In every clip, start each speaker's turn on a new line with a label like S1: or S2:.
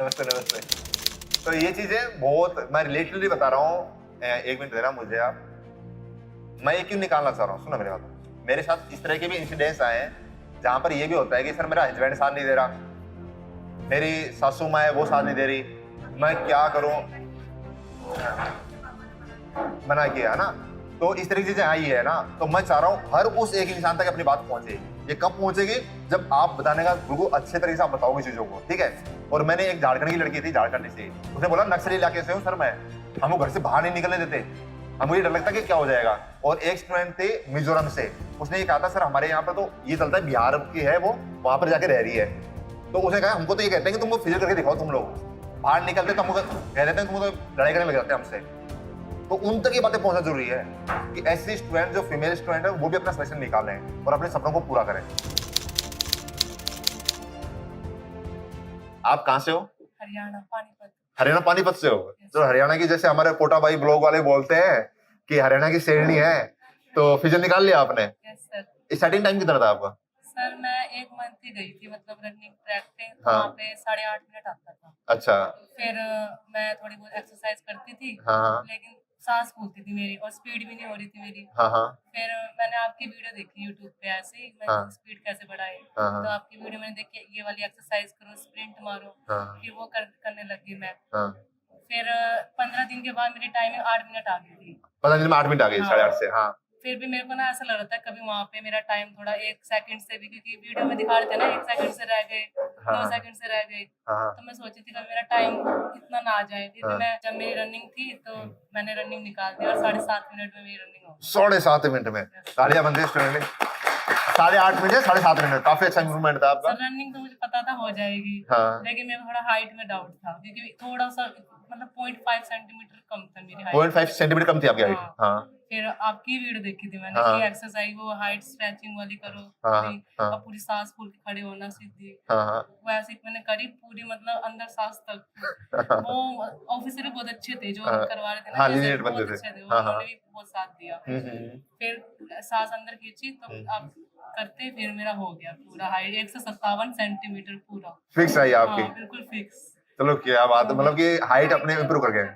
S1: नमस्ते नमस्ते। तो ये चीजें बहुत मैं रिलेटिवली बता रहा हूँ। एक मिनट दे रहा मुझे आप। मैं ये क्यों निकालना चाह रहा हूँ, सुनो मेरी बात। मेरे साथ इस तरह के भी इंसिडेंट्स आए हैं जहां पर ये भी होता है कि सर मेरा हस्बैंड साथ नहीं दे रहा, मेरी सासू माँ है वो साथ नहीं दे रही, मैं क्या करूं, मना किया है ना। तो इस तरह की चीजें आई है ना, तो मैं चाह रहा हूँ हर उस एक इंसान तक अपनी बात पहुंचे। ये कब पहुंचेगी, जब आप बताने का बिल्कुल अच्छे तरीके से आप बताओगे चीजों को, ठीक है। और मैंने एक झारखंड की लड़की थी, झारखंड से, उसने बोला नक्सली इलाके से हूँ सर मैं, हमको घर से बाहर नहीं निकलने देते, हमको ये डर लगता है कि क्या हो जाएगा। और एक स्टूडेंट थे मिजोरम से, उसने ये कहा था सर हमारे यहाँ पर तो ये चलता है, बिहार की है वो, वहां पर जाके रह रही है। तो उसने कहा हमको तो ये कहते हैं कि तुमको फिजिकल करके दिखाओ, तुम लोग बाहर निकलते तो हमको कह देते हैं तुमको तो लड़ाई करने लग जाते हैं हमसे। तो उन तक ये बातें पहुंचना जरूरी है कि ऐसे स्टूडेंट जो फीमेल स्टूडेंट है वो भी अपना सिलेक्शन निकालें और अपने सपनों को पूरा करें। आप कहां से हो?
S2: हरियाणा पानीपत।
S1: हरियाणा पानीपत से हो? तो हरियाणा की, जैसे हमारे पोटा भाई ब्लॉग वाले बोलते हैं कि हरियाणा की शेरनी है, तो फिजिकल निकाल लिया आपने?
S2: Yes sir.
S1: स्टार्टिंग टाइम कितना था आपका?
S2: सर मैं 1 मंथ ही गई थी, मतलब रनिंग ट्रैक पे, तो
S1: हाँ।
S2: वहाँ पे 8.5 मिनट आता था।
S1: अच्छा।
S2: फिर मैं थोड़ी बहुत एक्सरसाइज करती थी,
S1: हाँ
S2: लेकिन सांस फूलती थी मेरी और स्पीड भी नहीं हो रही थी मेरी।
S1: हाँ हाँ
S2: फिर मैंने आपकी वीडियो देखी यूट्यूब पे, ऐसे ही मैं
S1: हाँ
S2: स्पीड कैसे बढ़ाए।
S1: हाँ
S2: तो आपकी वीडियो मैंने देखी, ये वाली एक्सरसाइज करो, स्प्रिंट मारो।
S1: हाँ
S2: फिर वो करने लगी मैं।
S1: हाँ।
S2: फिर 15 दिन के बाद मेरी टाइमिंग 8 मिनट आ गई थी।
S1: 15 दिन में 8 मिनट आ गई?
S2: हाँ।
S1: 8:30 से? हाँ।
S2: फिर भी मेरे को ना ऐसा लग रहा था कभी वहाँ पे मेरा टाइम थोड़ा 1 सेकंड से भी, क्योंकि वीडियो में दिखा रहे थे ना 1 सेकंड से रह गए, 2
S1: हाँ।
S2: सेकंड से रह गए।
S1: हाँ।
S2: तो मैं सोची थी कभी मेरा टाइम इतना ना आ जाए। फिर
S1: हाँ।
S2: मैं जब मेरी रनिंग थी तो मैंने रनिंग निकाल दी और 7.5 मिनट में मेरी रनिंग हो गई।
S1: 7.5 मिनट में तालियां बनती है स्टूडेंट ने। 8.5 मिनट से 7.5 मिनट, काफी अच्छा इंप्रूवमेंट था आपका।
S2: सर रनिंग तो मुझे पता था हो जाएगी,
S1: हाँ।
S2: लेकिन मेरे को थोड़ा हाइट में डाउट था, क्योंकि थोड़ा सा मतलब 0.5 सेंटीमीटर कम था मेरी हाइट।
S1: 0.5 सेंटीमीटर कम थी आपकी हाइट?
S2: हाँ।
S1: हाँ
S2: फिर आपकी वीडियो देखी थी मैंने
S1: हाँ
S2: कि एक्सरसाइज वो हाइट स्ट्रेचिंग वाली करो
S1: हाँ
S2: पूरी,
S1: हाँ
S2: और पूरी सांस फूल के खड़े होना सीधी।
S1: हाँ हाँ
S2: वैसे ही मैंने करी पूरी, मतलब अंदर सांस तक। वो ऑफिसर भी बहुत अच्छे थे जो
S1: हाँ।
S2: करवा रहे थे ना,
S1: हाँ,
S2: जैसे
S1: लीनियट
S2: बहुत
S1: बंदे थे।
S2: अच्छे थे,
S1: हाँ, हाँ।
S2: उन्होंने भी बहुत साथ दिया। फिर सांस अंदर खींची तो आप करते, फिर मेरा हो गया पूरा हाइट 157 सेंटीमीटर पूरा।
S1: फिक्स आई आपकी?
S2: हाँ बिल्कुल फिक्स।
S1: चलो क्या बात है, मतलब कि हाइट अपने इंप्रूव कर गए।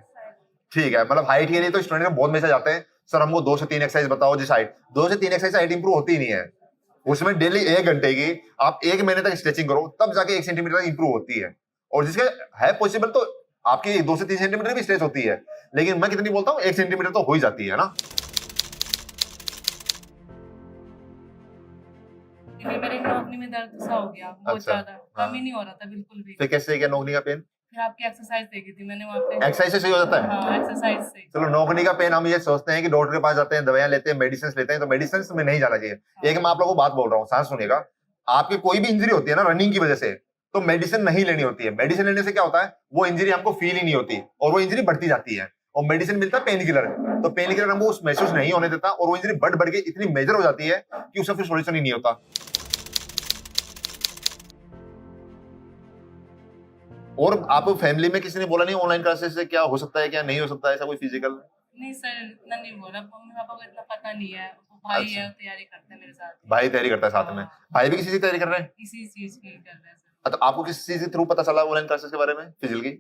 S1: ठीक है, मतलब हाइट के लिए तो स्टूडेंट बहुत मैसेज आते हैं सर हमको 2 से 3 एक्सरसाइज बताओ जिस हाइट। 2 से 3 एक्सरसाइज हाइट इंप्रूव होती ही नहीं है, उसमें डेली 1 घंटे की आप 1 महीने तक स्ट्रेचिंग करो तब जाके 1 सेंटीमीटर इंप्रूव होती है। और जिसके है पॉसिबल तो आपकी 2 से 3 सेंटीमीटर भी स्ट्रेच होती है, लेकिन मैं कितनी बोलता हूँ 1 सेंटीमीटर तो हो ही जाती है ना।
S2: मेरे नौकरी में दर्द सा हो गया बहुत
S1: अच्छा।
S2: ज्यादा,
S1: हाँ।
S2: कम ही नहीं हो रहा था बिल्कुल भी।
S1: फिर कैसे क्या नौकरी का पेन?
S2: फिर आपकी एक्सरसाइज देखी थी मैंने वहाँ पे।
S1: एक्सरसाइज से सही हो जाता है?
S2: हाँ एक्सरसाइज से।
S1: चलो, नौकरी का पेन हम ये सोचते हैं कि डॉक्टर के पास जाते हैं, दवाइयां लेते हैं, मेडिसिन लेते हैं, तो मेडिसिन में नहीं जाना चाहिए। एक मैं आप लोगों को बात बोल रहा हूँ, सांस सुनिएगा। आपकी कोई भी इंजरी होती है ना रनिंग की वजह से, तो मेडिसिन नहीं लेनी होती है। मेडिसिन लेने से क्या होता है, वो इंजरी हमको फील ही नहीं होती और वो इंजरी बढ़ती जाती है। और मेडिसिन मिलता है पेन किलर, तो पेन किलर हमको उस महसूस नहीं होने देता और वो इंजरी बढ़ के इतनी मेजर हो जाती है कि उसका फिर सोल्यूशन ही नहीं होता। और आप फैमिली में किसी ने बोला नहीं ऑनलाइन क्लासेस से क्या हो सकता है, क्या नहीं हो सकता है, ऐसा कोई फिजिकल?
S2: नहीं सर, इतना नहीं बोला, मम्मी पापा को इतना पता नहीं है। वो भाई
S1: अच्छा।
S2: है, वो तैयारी करते हैं मेरे साथ।
S1: भाई तैयारी करता है साथ में?
S2: हाँ।
S1: भाई भी किसी चीज की तैयारी कर रहे हैं?
S2: इसी चीज की कर रहे हैं सर।
S1: तो आपको किस चीज के थ्रू पता चला ऑनलाइन क्लासेस के बारे में, फिजिकल की?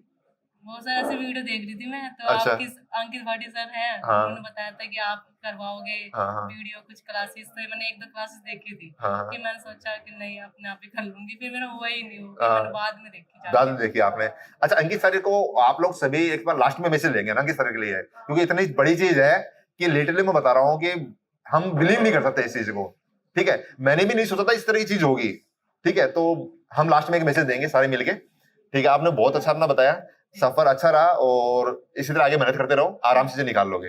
S2: वो सर ऐसे वीडियो देख रही थी मैं, तो
S1: अच्छा।
S2: आपकी अंकित भाटी सर हैं,
S1: हाँ।
S2: उन्होंने बताया था कि आप करवाओगे
S1: हाँ, हाँ।
S2: वीडियो कुछ क्लासेस, तो मैंने 1-2 क्लासेस देखी थी।
S1: हाँ।
S2: फिर मैंने सोचा कि नहीं अपने आप ही कर लूंगी, फिर मेरा हुआ ही नहीं,
S1: हाँ।
S2: मैंने बाद में देखी जाके।
S1: बाद में देखी आपने? अच्छा, अंकित सर को आप लोग सभी एक बार लास्ट में मैसेज देंगे ना अंकित सर के लिए, क्योंकि इतनी बड़ी चीज है कि लिटरली मैं बता रहा हूँ कि हम बिलीव नहीं कर सकते इस चीज को। ठीक है, मैंने भी नहीं सोचा था इस तरह की चीज होगी। ठीक है, तो हम लास्ट में एक मैसेज देंगे सारे मिलके। ठीक है, आपने बहुत अच्छा अपना बताया, सफर अच्छा रहा और इसी तरह आगे मेहनत करते रहो, आराम से निकाल लोगे।